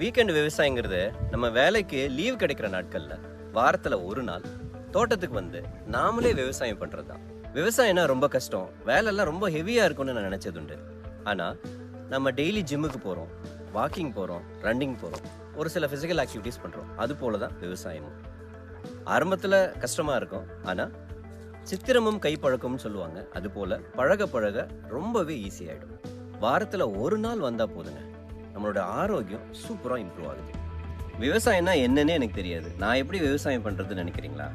Weekend விவசாயங்கிறது நம்ம வேலைக்கு லீவ் கிடைக்கிற நாட்கள்ல வாரத்துல ஒரு நாள் தோட்டத்துக்கு வந்து நாமளே விவசாயம் பண்றதுதான். விவசாயம்னா ரொம்ப கஷ்டம், வேலையெல்லாம் ரொம்ப ஹெவியா இருக்கும்னு நான் நினைச்சது உண்டு. ஆனா நம்ம டெய்லி ஜிம்முக்கு போறோம், வாக்கிங் போறோம், ரன்னிங் போறோம், ஒரு சில பிசிக்கல் ஆக்டிவிட்டிஸ் பண்றோம். அது போலதான் விவசாயமும். ஆரம்பத்துல கஷ்டமா இருக்கும், ஆனா சித்திரமும் கைப்பழக்கம்னு சொல்லுவாங்க. அது போல பழக பழக ரொம்பவே ஈஸி ஆயிடும். வாரத்துல ஒரு நாள் வந்தா போதுங்க, நம்மளோட ஆரோக்கியம் சூப்பரா இம்ப்ரூவ் ஆகுது. விவசாயம்னா என்னன்னே எனக்கு தெரியாது, நான் எப்படி விவசாயம் பண்றதுன்னு நினைக்கிறீங்களா?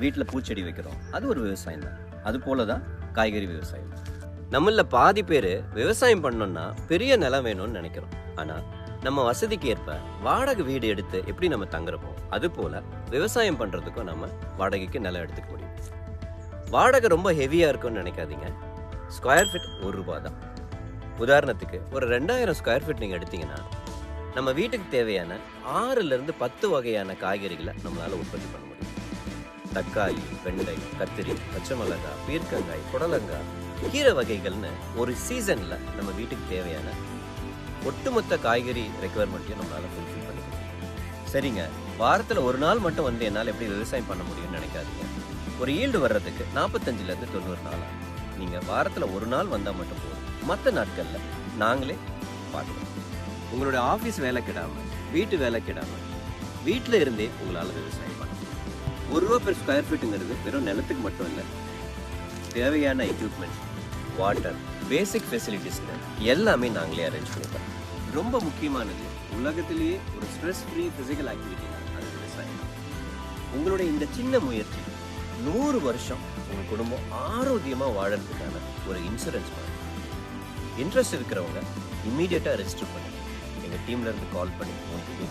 வீட்டுல பூச்செடி வைக்கிறோம், அது ஒரு விவசாயம் தான். அது போலதான் காய்கறி விவசாயம். நம்மள பாதி பேரு விவசாயம் பண்ணோம்னா பெரிய நிலம் வேணும்னு நினைக்கிறோம். ஆனா நம்ம வசதிக்கு ஏற்ப வாடகை வீடு எடுத்து எப்படி நம்ம தங்குறோமோ அது போல விவசாயம் பண்றதுக்கும் நம்ம வாடகைக்கு நிலம் எடுத்துக்க முடியும். வாடகை ரொம்ப ஹெவியா இருக்கும்னு நினைக்காதீங்க. ஸ்கொயர் ஃபீட் ₹1 தான். உதாரணத்துக்கு ஒரு 2000 ஸ்கொயர் ஃபீட் நீங்க எடுத்தீங்கன்னா நம்ம வீட்டுக்கு தேவையான 6ல இருந்து 10 வகையான காய்கறிகளை நம்மளால உற்பத்தி பண்ண முடியும். தக்காளி, வெண்டை, கத்திரி, பச்சை மிளகாய், பீர்க்கங்காய், புடலங்காய், கீரை வகைகள்னு ஒரு சீசன்ல நம்ம வீட்டுக்கு தேவையான ஒட்டுமொத்த காய்கறி ரெக்குவயர்மெண்ட்டையும் நம்மளால ஃபுல்ஃபில் பண்ணிக்கலாம். சரிங்க, வாரத்துல ஒரு நாள் மட்டும் வந்து என்னால் எப்படி விவசாயம் பண்ண முடியும்னு நினைக்காதீங்க. ஒரு ஈல்டு வர்றதுக்கு 45ல இருந்து 90 நாள் ஆகும். நீங்க வாரத்துல ஒரு நாள் வந்தா மட்டும் போதும், மற்ற நாட்கள்ல நாங்களே பார்க்கலாம். உங்களுடைய ஆபீஸ் வேலை கிடாம, வீட்டு வேலை கிடாம, வீட்டுல இருந்தே உங்களால விவசாயம் பண்ண முடியும். ₹1 பெர் ஸ்கொயர் ஃபீட்டுங்கிறது வெறும் நிலத்துக்கு மட்டும் இல்லை, தேவையான எக்யூப்மெண்ட், வாட்டர், பேசிக் ஃபெசிலிட்டிஸ் எல்லாமே நாங்களே அரேஞ்ச் பண்ணிப்போம். ரொம்ப முக்கியமானது, உலகத்திலேயே ஒரு ஸ்ட்ரெஸ் ஃப்ரீ பிசிக்கல் ஆக்டிவிட்டி அது விவசாயம். உங்களுடைய இந்த சின்ன முயற்சி 100 வருஷம் உங்க குடும்பம் ஆரோக்கியமா வாழறதுக்கான ஒரு இன்சூரன்ஸ் மாதிரி. இன்ட்ரெஸ்ட் இருக்கிறவங்க இம்மீடியட்டா ரெஜிஸ்டர் பண்ணுங்க. எங்க டீம்ல இருந்து கால் பண்ணி உங்களுக்கு